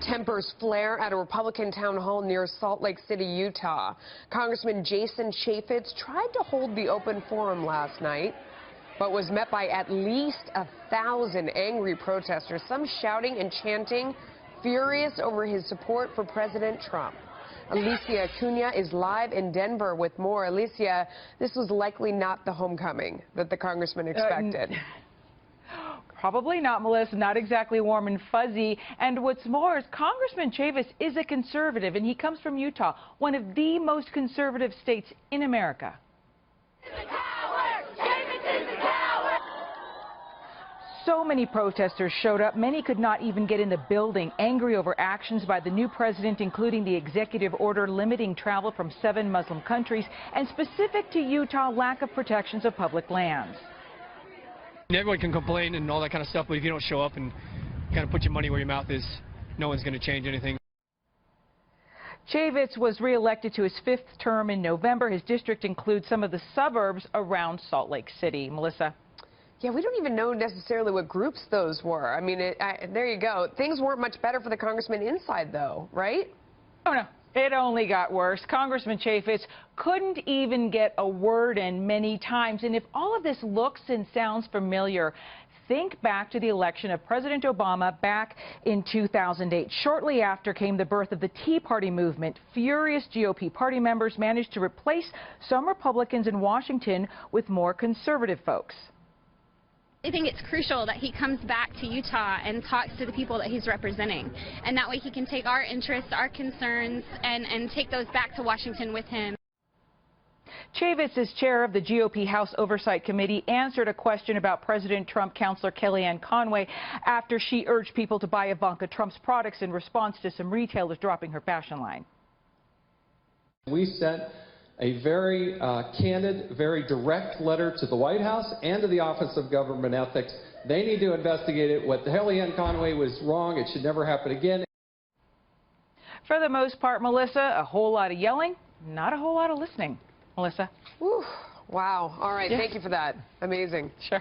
Tempers flare at a Republican town hall near Salt Lake City, Utah. Congressman Jason Chaffetz tried to hold the open forum last night, but was met by at least 1,000 angry protesters, some shouting and chanting, furious over his support for President Trump. Alicia Acuna is live in Denver with more. Alicia, this was likely not the homecoming that the congressman expected. Probably not, Melissa. Not exactly warm and fuzzy. And what's more is Congressman Chaffetz is a conservative, and he comes from Utah, one of the most conservative states in America. So many protesters showed up. Many could not even get in the building, angry over actions by the new president, including the executive order limiting travel from 7 Muslim countries, and specific to Utah, lack of protections of public lands. Everyone can complain and all that kind of stuff, but if you don't show up and kind of put your money where your mouth is, no one's going to change anything. Chaffetz was reelected to his 5th term in November. His district includes some of the suburbs around Salt Lake City. Melissa? Yeah, we don't even know necessarily what groups those were. I mean, there you go. Things weren't much better for the congressman inside, though, right? Oh, no. It only got worse. Congressman Chaffetz couldn't even get a word in many times. And if all of this looks and sounds familiar, think back to the election of President Obama back in 2008. Shortly after came the birth of the Tea Party movement. Furious GOP party members managed to replace some Republicans in Washington with more conservative folks. I think it's crucial that he comes back to Utah and talks to the people that he's representing. And that way he can take our interests, our concerns, and take those back to Washington with him. Chaffetz, as chair of the GOP House Oversight Committee, answered a question about President Trump counselor Kellyanne Conway after she urged people to buy Ivanka Trump's products in response to some retailers dropping her fashion line. We sent a very candid, very direct letter to the White House and to the Office of Government Ethics. They need to investigate it. What Kellyanne Conway was wrong. It should never happen again. For the most part, Melissa, a whole lot of yelling, not a whole lot of listening. Melissa? Whew. Wow. All right. Yeah. Thank you for that. Amazing. Sure.